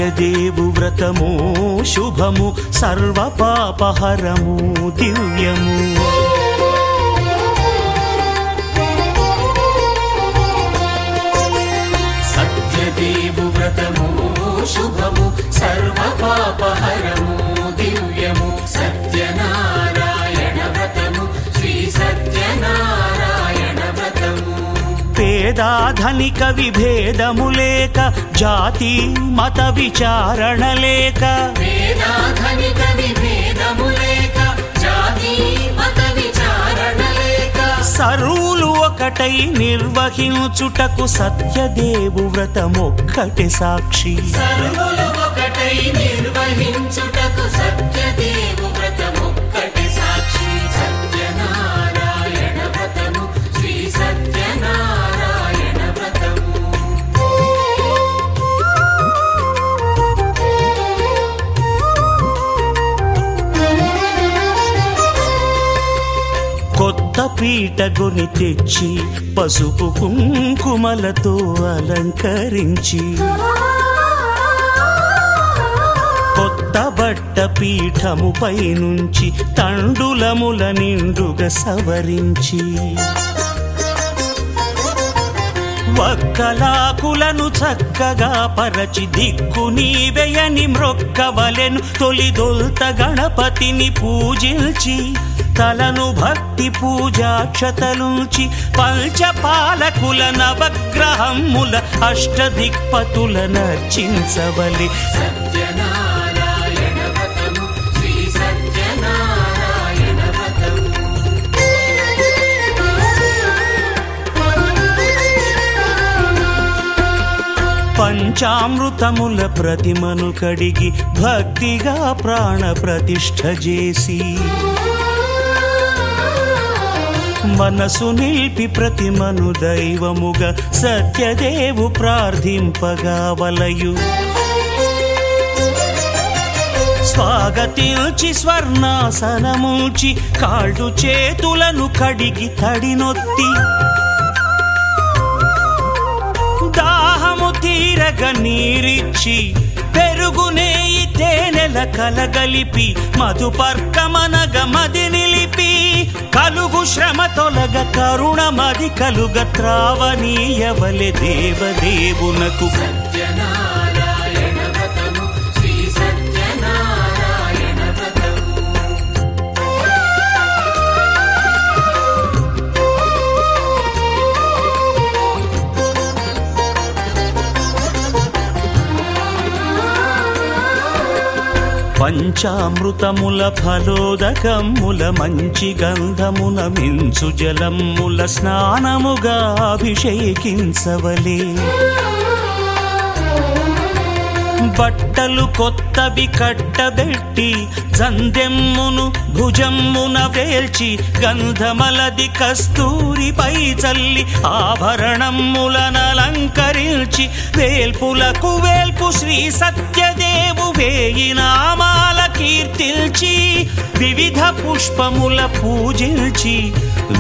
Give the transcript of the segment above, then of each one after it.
సత్యదేవు వ్రతము శుభము సర్వ పాపహరము దివ్యము. సత్యదేవు వ్రతము శుభము సర్వ పాపహరము దివ్యము. సత్యనారాయణ వ్రతము శ్రీ సత్యనారాయణ వ్రతము. పేదాధనిక విభేదము లేక జాతి మత విచారణ లేక పేదాధనిక విభేదము లేక జాతి మత విచారణ లేక సర్వులు ఒకటై నిర్వహించుటకు సత్యదేవు వ్రతమొక్కటి సాక్షి. సర్వులు ఒకటై నిర్వహించుటకు సత్యదేవు వ్రతమొక్కటి సాక్షి. సత్యనారాయణ వ్రతము శ్రీ సత్యనారాయణ వ్రతము. కొత్త పీట గొని తెచ్చి పసుపు కుంకుమలతో అలంకరించి కొత్త బట్ట పీఠముపై నుంచి తండులముల నిండుగా సవరించి వక్కలాకులను చక్కగా పరచి దిక్కు నీవెయని మ్రొక్కవలెను. తొలిదొల్త గణపతిని పూజించి తలను భక్తి పూజాక్షతలుంచి పంచపాలకుల నవగ్రహముల అష్టదిక్పతుల నర్చించవలె. సత్యనారాయణ వ్రతము శ్రీ సత్యనారాయణ వ్రతము. పంచామృతముల ప్రతిమను కడిగి భక్తిగా ప్రాణ ప్రతిష్ఠ చేసి మనసు నిలిపి ప్రతిమను దైవముగా సత్యదేవు ప్రార్థింపగా వలయు. స్వాగతించి స్వర్ణాసనముంచి కాళ్ళు చేతులను కడిగి తడినొత్తి దాహము తీరగ నీరిచ్చి పెరుగు నెయ్యి తేనెల కలగలిపి మధుపర్కమనగ మది నిలిపి కలుగు శ్రమ తొలగ కరుణ మది కలుగ త్రావనీయవలె దేవదేవునకు. సత్యనారాయణ వ్రతము శ్రీ సత్యనారాయణ వ్రతము. పంచామృతముల ఫలోదకముల మంచి గంధమున మించు జలముల స్నానముగా అభిషేకించవలే. బట్టలు కొత్తవి కట్టబెట్టి జందెమ్మును భుజమ్మున వేల్చి గంధమలది కస్తూరిపై చల్లి ఆభరణములనలంకరించి వేల్పులకు వేల్పు శ్రీ సత్యదేవు వేయి నామాల కీర్తిల్చి వివిధ పుష్పముల పూజించి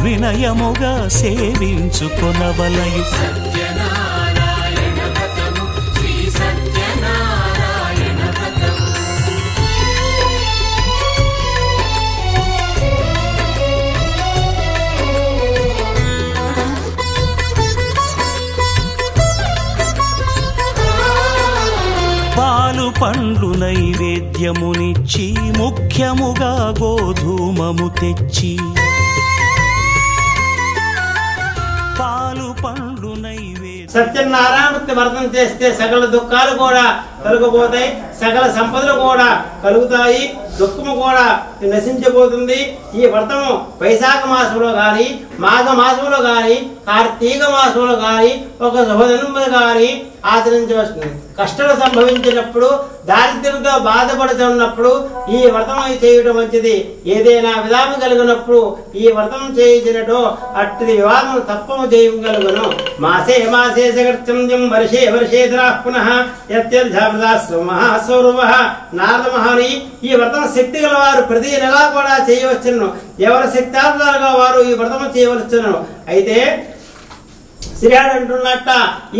వినయముగా సేవించుకొనవలయు. సత్యనారాయణ వ్రతము శ్రీ సత్యనారాయణ వ్రతము. పాలు పండ్లు నైవేద్యమునిచ్చి ముఖ్యముగా గోధూమము తెచ్చి పాలు పండ్లు నైవేద్యం. సత్యనారాయణ వ్రతం చేస్తే సకల దుఃఖాలు కూడా తొలగిపోతాయి, సకల సంపదలు కూడా కలుగుతాయి, దుఃఖము కూడా నశించబోతుంది. ఈ వ్రతము వైశాఖ మాసంలో కానీ మాఘ మాసంలో కానీ కార్తీక మాసంలో కానీ ఒక శుభదినములు కానీ ఆచరించవస్తుంది. కష్టాలు సంభవించినప్పుడు దారిద్ర్యంతో బాధపడుతున్నప్పుడు ఈ వ్రతం చేయడం మంచిది. ఏదైనా విధానం కలిగినప్పుడు ఈ వ్రతం చేయించినట్టు అట్టి వివాదం తప్పము చేయగలుగును. మాసే మాసే సగర్చంద్యం వర్షే వర్షేధరా పునః యత్యర్థామృతాశ్రమ నారద మహాని. ఈ వ్రతం శక్తి గల వారు ప్రతి నెలా కూడా చేయవచ్చును. ఎవరి శక్తార్థాలుగా వారు ఈ వ్రతం చేయవచ్చును. అయితే శ్రీహరి అంటున్నట్ట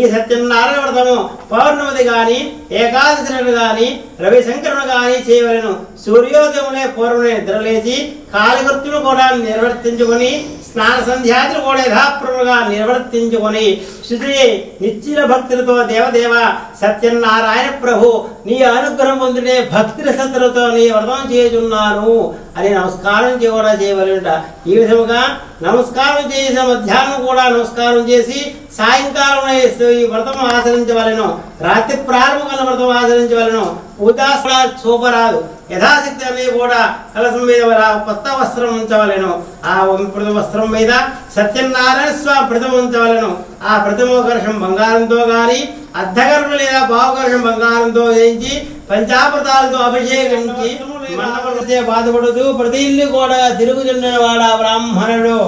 ఈ సత్యనారాయణ వ్రతము పౌర్ణమిది గాని ఏకాదశి గాని రవిశంకరుడు గాని చేయవలను. సూర్యోదయమునే పూర్వమే నిద్రలేచి కాలకృత్యులు కూడా నిర్వర్తించుకొని స్నాన సంధ్యాదులు కూడా యథాప్రముగా నిర్వర్తించుకొని శుచి నిశ్చల భక్తులతో దేవదేవ సత్యనారాయణ ప్రభు నీ అనుగ్రహం పొందునే భక్తి శ్రద్ధలతో నీ వ్రతం చేయుచున్నాను అని నమస్కారం కూడా చేయవలట. ఈ విధముగా నమస్కారం చేసిన మధ్యాహ్నం కూడా నమస్కారం చేసి సాయంకాలం ఈ వ్రతం ఆచరించవలను. రాత్రి ప్రారంభంగా వ్రతం ఆచరించవలను. ఉదాసన చూపరాదు. యథాశక్తి అనేది కూడా కలసం మీద కొత్త వస్త్రం ఉంచవలను. ఆ వస్త్రం మీద సత్యనారాయణ స్వామి ప్రతిమ ఉంచవలను. ఆ ప్రతిమోకర్షం బంగారంతో గాని అర్ధగర్భం లేదా భావకర్షం బంగారంతో వేయించి పంచామృతాలతో అభిషేకించి మండపంచే బాధపడుతూ ప్రతి ఇల్లు కూడా తిరుగుతున్నవాడు ఆ బ్రాహ్మణుడు.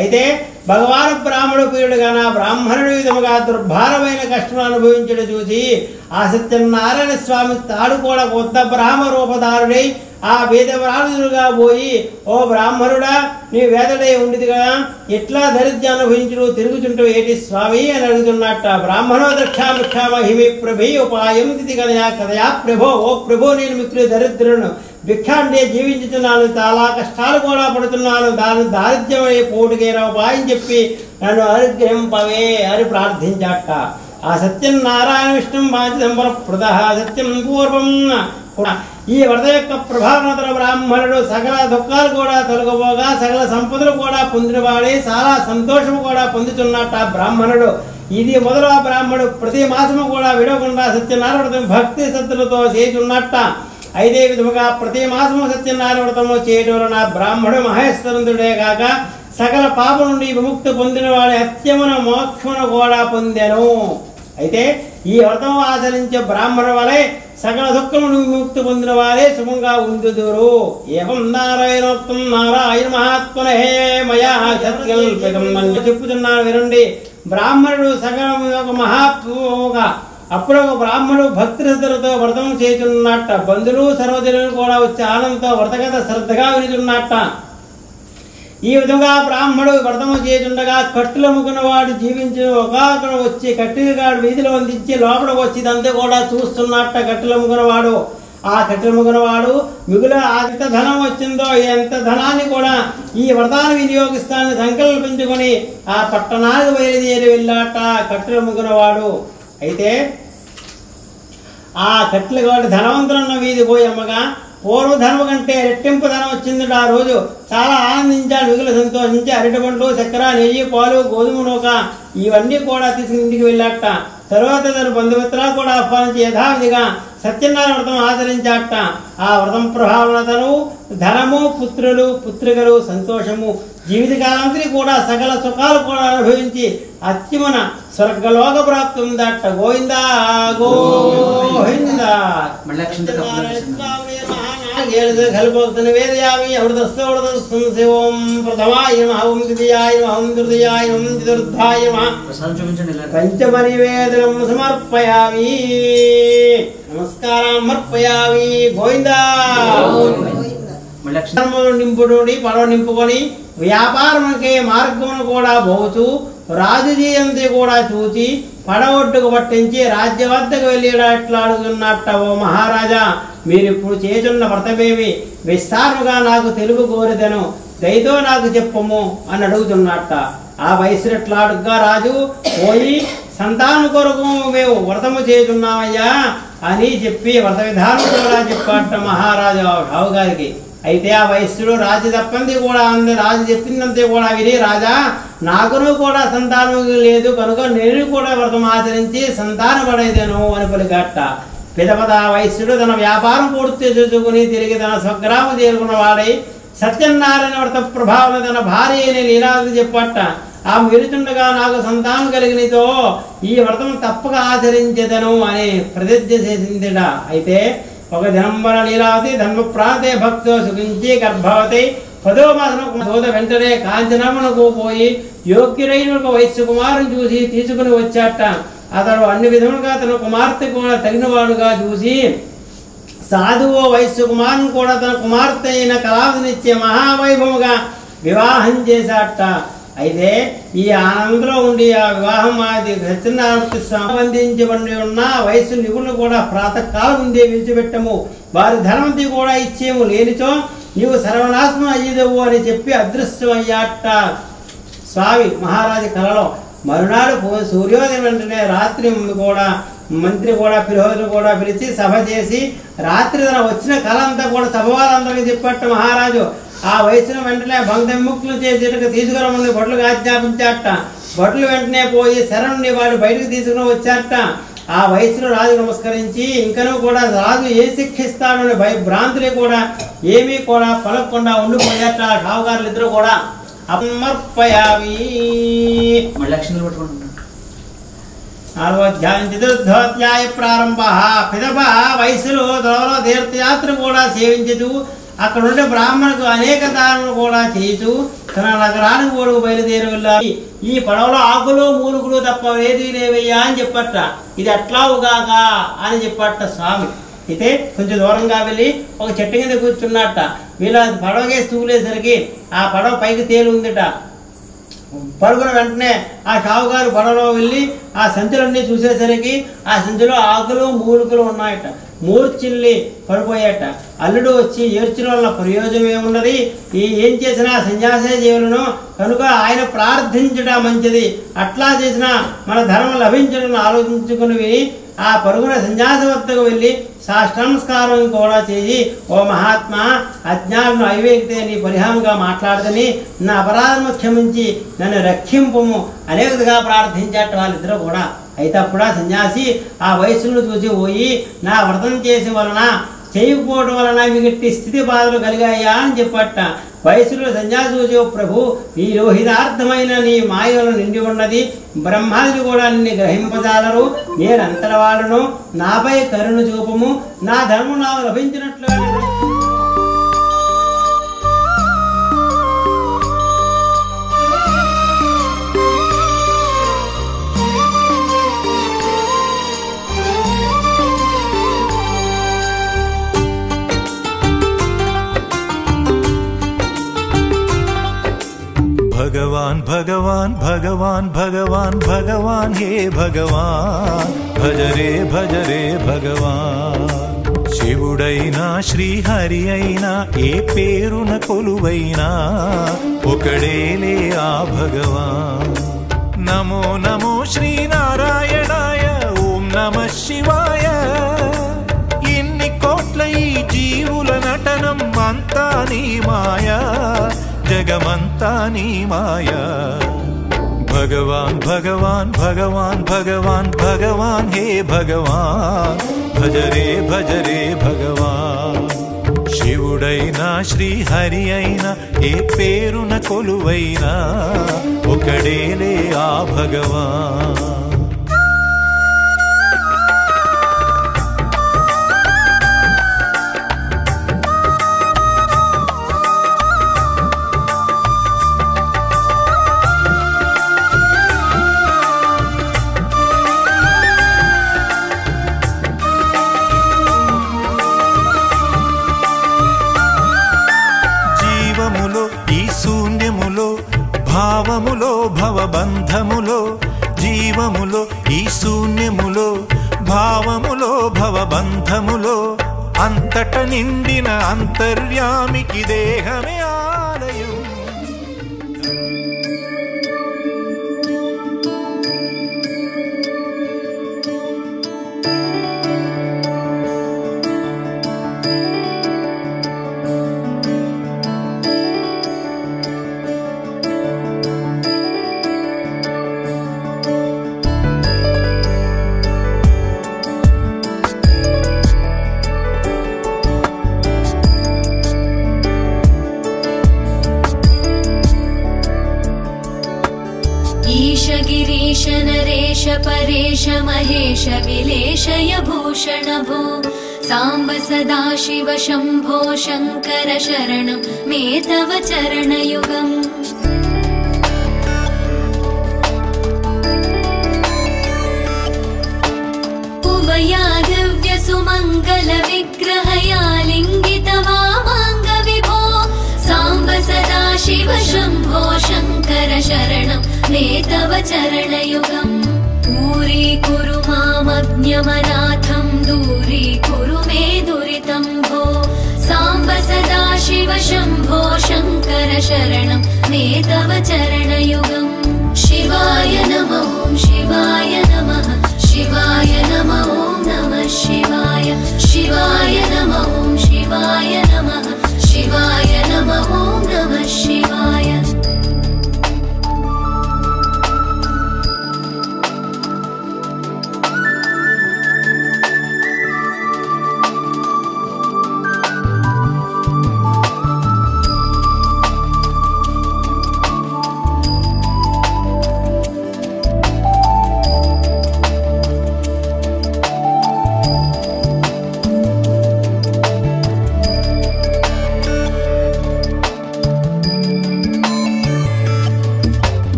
అయితే భగవాను బ్రాహ్మణుడు ప్రియుడుగా నా బ్రాహ్మణుడు విధముగా దుర్భారమైన కష్టం అనుభవించడం చూసి ఆ సత్యనారాయణ స్వామి తాడు కూడా కొత్త బ్రాహ్మ రూపధారుడై ఆ వేద బ్రాహ్మణుడుగా పోయి ఓ బ్రాహ్మణుడా నీ వేదడే ఉండిది కదా ఎట్లా దరిద్రం అనుభవించుడు తిరుగుచుంటూ ఏటి స్వామి అని అడుగుతున్నట్ట. బ్రాహ్మణో దక్షామిక్షామహిమి ప్రభి ఉపాయం స్థితి కదయా ప్రభో ఓ ప్రభో నేను మిత్రులు దరిద్రులను భిక్షాంటే జీవించుతున్నాను చాలా కష్టాలు కూడా పడుతున్నాను దాని దారిద్ర్యమయ్యే పోటుకైన ఉపాయం చెప్పి నన్ను అనుగ్రహింపవే అని ప్రార్థించాట. ఆ సత్యనారాయణ విష్ణు బాధ్యత సత్యం పూర్వం ఈ వ్రత యొక్క ప్రభావంతర బ్రాహ్మణుడు సకల దుఃఖాలు కూడా తొలగబోగా సకల సంపదలు కూడా పొందినవాడే చాలా సంతోషం కూడా పొందుతున్నట్ట బ్రాహ్మణుడు. ఇది మొదలు ఆ బ్రాహ్మణుడు ప్రతి మాసము కూడా విడవకుండా సత్యనారాయణ వ్రతం భక్తి శ్రద్ధలతో చేస్తున్నట్ట. అయితే విధముగా ప్రతి మాసము సత్యనారాయణ వ్రతము చేయడం వలన బ్రాహ్మణుడు మహేశ్వరుడే కాక సకల పాపం నుండి విముక్తి పొందిన వాడి అత్యమున మోక్షమును కూడా పొందెను. అయితే ఈ వ్రతం ఆచరించే బ్రాహ్మణుల వలె సకల దుఃఖమును విముక్తి పొందిన వారే సుఖంగా ఉందుదురు. ఏవం నారాయణోక్తం నారాయణ మహాత్మనే మయా సత్కల్పితం అని చెప్పుతున్నాను వినండి. బ్రాహ్మణుడు సకలం ఒక మహాత్ముగా అప్పుడు ఒక బ్రాహ్మణుడు భక్తి శ్రద్ధలతో వ్రతం చేస్తున్నట్ట. బంధువులు సర్వజనులు కూడా వచ్చి ఆనందంతో వ్రతకథ శ్రద్ధగా వినుచున్నట్ట. ఈ విధంగా బ్రాహ్మణుడు వ్రతము చేస్తుండగా కట్టుల ముగ్గున వాడు జీవించి ఒకరు వచ్చి కట్టిగాడు వీధిలో అందించి లోపలికి వచ్చి ఇదంతా కూడా చూస్తున్నట్ట. కట్టుల ముగ్గున వాడు ఆ కట్టెల ముగ్గున వాడు మిగుల ఎంత ధనం వచ్చిందో ఎంత ధనాన్ని కూడా ఈ వ్రతాన్ని వినియోగిస్తానని సంకల్పించుకొని ఆ పట్టణానికి బయలుదేరి వెళ్ళాట కట్టెల ముగ్గున వాడు. అయితే ఆ కట్టెల వాడి ధనవంతులన్న వీధి పోయి అమ్మగా పూర్వధనము కంటే రెట్టింపు ధనం వచ్చింది. ఆ రోజు చాలా ఆనందించాడు, మిగులు సంతోషించి అరటి పండ్లు చక్కెర నెయ్యి పాలు గోధుమ నూక ఇవన్నీ కూడా తీసుకుని ఇంటికి వెళ్ళాట. తరువాత తన బంధుమిత్రాలు కూడా ఆహ్వానించి యథావిధిగా సత్యనారాయణ వ్రతం ఆచరించాట. ఆ వ్రతం ప్రభావనతను ధనము పుత్రులు పుత్రికలు సంతోషము జీవితకాలంతో కూడా సకల సుఖాలు కూడా అనుభవించి అత్యమున స్వర్గలోక ప్రాప్తి ఉందట. గోవిందా గోవిందా. కల్పోక్తని వేదయామి అమృతస్థం శివం ప్రథమాయ ఓం ద్వితీయాయ ఓం తృతీయాయ ఓం చతుర్థాయ పంచమనివేదనం సమర్పయామి నమస్కారం సమర్పయామి. గోవిందా. నింపుడు పడవ నింపుకొని వ్యాపారముకే మార్గమును కూడా పోతూ రాజుజీయంతి కూడా చూచి పడవొడ్డుకు పట్టించి రాజ్యవద్దకు వెళ్ళి ఎట్లా అడుగుతున్నట్ట. ఓ మహారాజా మీరిప్పుడు చేస్తున్న వ్రతమేమి విస్తారముగా నాకు తెలుగు కోరిదను దయతో నాకు చెప్పము అని అడుగుతున్నట్ట. ఆ వయసు ఎట్లా అడుగ్గా రాజు పోయి సంతానం కొరకు మేము వ్రతము చేస్తున్నామయ్యా అని చెప్పి వ్రత విధానం కూడా చెప్పాట మహారాజు రావు గారికి. అయితే ఆ వయస్సులో రాజు తప్పంది కూడా అంది. రాజు చెప్పిందంతే కూడా విని రాజా నాకును కూడా సంతానం లేదు కనుక నేను కూడా వ్రతం ఆచరించి సంతానం పడేదేను అని పలికట్ట. పిదపద వయస్సుడు తన వ్యాపారం పూర్తి చేసుకుని తిరిగి తన స్వగ్రామం చేరుకున్న వాడై సత్యనారాయణ వ్రత ప్రభావం తన భార్య అని లీలావతి చెప్పట. ఆమె వెళుతుండగా నాకు సంతానం కలిగినతో ఈ వ్రతం తప్పక ఆచరించేదను అని ప్రతిజ్ఞ చేసిందిట. అయితే ఒక దినంబర లీలావతి ధర్మ ప్రాంతే భక్తో సుఖించి గర్భవతి 10వ మాసం వెంటనే కాంచనమునకు పోయి యోగ్యుడైన ఒక వయస్సు కుమారుని చూసి తీసుకుని వచ్చాట. అతడు అన్ని విధములుగా తన కుమార్తె కూడా తగినవాడుగా చూసి సాధువు వయస్సు కుమారుని కూడా తన కుమార్తె అయిన కళావతినిచ్చే మహావైభవముగా వివాహం చేశాట. అయితే ఈ ఆనందంలో ఉండి ఆ వివాహం అది సత్యనారాయణకి సంబంధించబడి ఉన్న వయసు నిగుళ్ళు కూడా ప్రాతకాలం ముందే విడిచిపెట్టము, వారి ధర్మంతి కూడా ఇచ్చేము, లేనిచో నీవు సర్వనాశనం అయ్యేదవు అని చెప్పి అదృశ్యమయ్యాట స్వామి మహారాజు కలలో. మరునాడు సూర్యోదయం వెంటనే రాత్రి కూడా మంత్రి కూడా పురోహితులు కూడా పిలిచి సభ చేసి రాత్రి తన వచ్చిన కళ అంతా కూడా సభ వాళ్ళందరికీ చెప్పట్ట మహారాజు. ఆ వయసును వెంటనే భంగముక్తులు చేసేటకు తీసుకురమ్మని భటులకు ఆజ్ఞాపించాట. భటులు వెంటనే పోయి శరణుని వాడు బయటకు తీసుకుని వచ్చాట. ఆ వయసులో రాజు నమస్కరించి ఇంకనూ కూడా రాజు ఏ శిక్షిస్తాడు అని భ్రాంతులు కూడా ఏమీ కూడా పలకకుండా ఉండిపోయాట. షావుకారులు ఇద్దరు కూడా అమర్పయామి. 4వ అధ్యాయం చతుర్థోధ్యాయ ప్రారంభ. పిదప వయసులో దొరలో తీర్థయాత్ర కూడా సేవించదు, అక్కడ ఉండే బ్రాహ్మణులకు అనేక దానాలు కూడా చేయుచు తన నగరానికి ఓడుకు బయలుదేరి వెళ్ళాలి. ఈ పడవలో ఆకులు మూలుగులు తప్ప ఏది లేవయ్యా అని చెప్పట. ఇది అట్లావుగాక అని చెప్పట స్వామి. అయితే కొంచెం దూరంగా వెళ్ళి ఒక చెట్టు కింద కూర్చున్నట్ట. వీళ్ళ పడవకేసి తూలేసరికి ఆ పడవ పైకి తేలుందిట. పరుగున వెంటనే ఆ షావుగారు పడవలో వెళ్ళి ఆ సంచులన్నీ చూసేసరికి ఆ సంచులో ఆకులు మూలుగులు ఉన్నాయట. మూర్చిల్లి పడిపోయాట. అల్లుడు వచ్చి ఏడ్చిన వల్ల ప్రయోజనం ఏమున్నది, ఏం చేసినా సన్యాసే జీవులను కనుక ఆయన ప్రార్థించడం మంచిది, అట్లా చేసినా మన ధర్మం లభించడం ఆలోచించుకుని విని ఆ పరుగున సన్యాసి వద్దకు వెళ్ళి సాష్టాంస్కారం కూడా చేసి, ఓ మహాత్మా, అజ్ఞానం అవివేకితే నీ పరిహారంగా మాట్లాడదని నా అపరాధము క్షమించి నన్ను రక్షింపము అనేకగా ప్రార్థించాట వాళ్ళిద్దరూ కూడా. అయితే అప్పుడా సన్యాసి ఆ వయసును చూసి పోయి నా వ్రతం చేసే వలన చేయకపోవడం వలన మిగట్టి స్థితి బాధలు కలిగాయా అని చెప్పట. వయసులో సన్యాసి చూసి, ప్రభు ఈ లోహితార్థమైన నీ మాయలు నిండి ఉన్నది, బ్రహ్మాదులు కూడా నిన్ను గ్రహింపజాలరు, నేను అంతరవాడను, నాపై కరుణ చూపము, నా ధర్మం నాకు లభించినట్లుగా. भगवान भगवान भगवान भगवान भगवान हे भगवान भज रे भगवान शिवुडैना श्रीहरि అయినా ఏ పేరున కొలువైనా ఒకడేలే ఆ భగవాన్. నమో నమో శ్రీనారాయణాయ, ఓం నమః శివాయ. ఇన్ని కోట్ల ఈ జీవుల నటనం అంతా నీ మాయా, జగమంతా నీ మాయా. భగవాన్ భగవాన్ భగవాన్ భగవాన్ భగవాన్ హే భగవాన్ భజ రే భగవాన్. శివుడైనా శ్రీహరి అయినా ఏ పేరున కొలువైనా ఒకడేలే ఆ భగవాన్. భావములో భవబంధములో, జీవములో ఈ శూన్యములో, భావములో భవబంధములో, అంతట నిండిన అంతర్యామికి దేహమే ఆలయం. गिरीश नरेश परेश महेश विलेशय भूषण भो सांब सदा शिव शंभो शंकर शरणं मे तव चरणयुगम्. उभया दिव्य सुमंगल विग्रहया लिंगित वामांग विभो सांब सदा शिव शंभो शंकर शरणं मे तव चरणयुगम् दूरीकुरु मामज्ञमनाथं दूरीकुरु मे दुरितं भो साम्ब सदा शिव शम्भो शङ्कर शरणं मे तव चरणयुगम् शिवाय नमः ॐ शिवाय नमः शिवाय नमः ॐ नमः शिवाय शिवाय नमः ॐ शिवाय नमः शिवाय नमः ॐ नमः शिवाय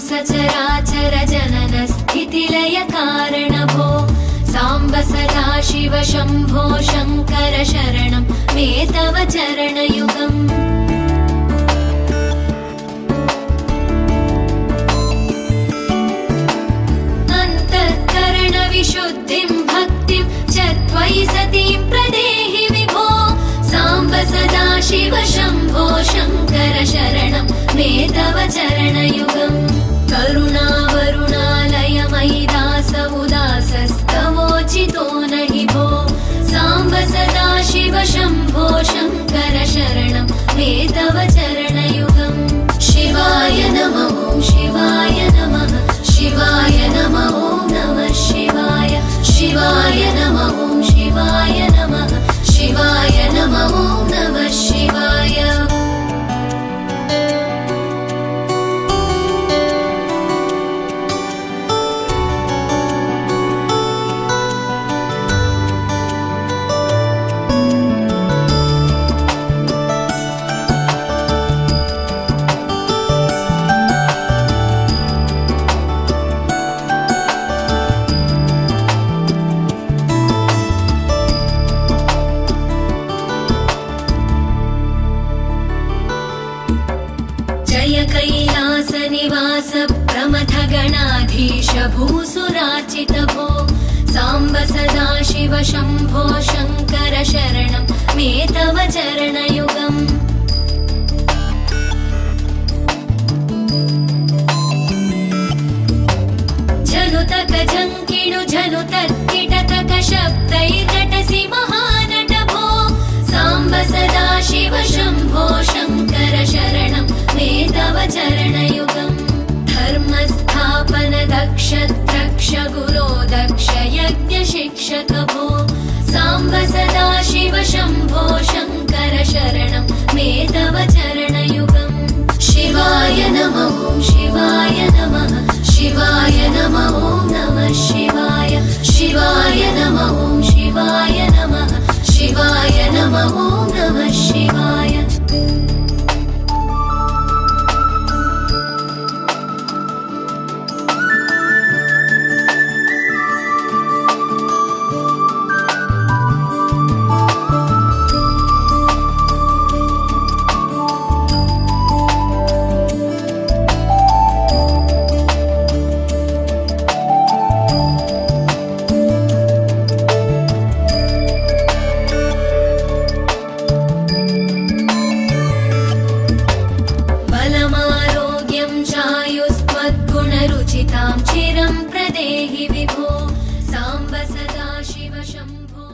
सचराचर जनन स्थितिलय कारण भो साम्ब सदा शिव शम्भो शङ्कर शरणं मे तव चरणयुगम् अन्तःकरण विशुद्धिं भक्तिं च त्वयि सतीं प्रदेहि विभो साम्ब सदा शिव शम्भो शङ्कर शरणं मे तव चरणयुगम् करुणावरुणालय मयि दास उदासस्तवोचितो नहि भो साम्ब सदा शिव शम्भो शङ्कर शरणं मे तव चरणयुगम् शिवाय नमः ॐ शिवाय नमः शिवाय नमः ॐ नमः शिवाय शिवाय नमः ॐ शिवाय नमः शिवाय नमः ॐ नमः शिवाय कैलासनिवास प्रमथ गणाधीश भूसुरार्चित भो साम्ब सदा शिव शम्भो शङ्कर शरणं मे तव चरणयुगम् झनुतक झङ्किणु झनुतत्किटतक शब्दैर्नटसि महानट भो साम्ब सदा शिव शम्भो शङ्कर शरणं मे तव चरणयुगम् धर्मस्थापन दक्ष द्रक्ष गुरो दक्ष यज्ञ शिक्षक भो साम्ब सदा शिव शम्भो शङ्कर शरणं मे तव चरणयुगम् शिवाय नमः ॐ शिवाय नमः शिवाय नमः ॐ नमः शिवाय शिवाय नमः ॐ शिवाय नमः शिवाय नमः ॐ नमः शिवाय चिरं प्रदेहि विभो साम्ब सदा शिव शम्भो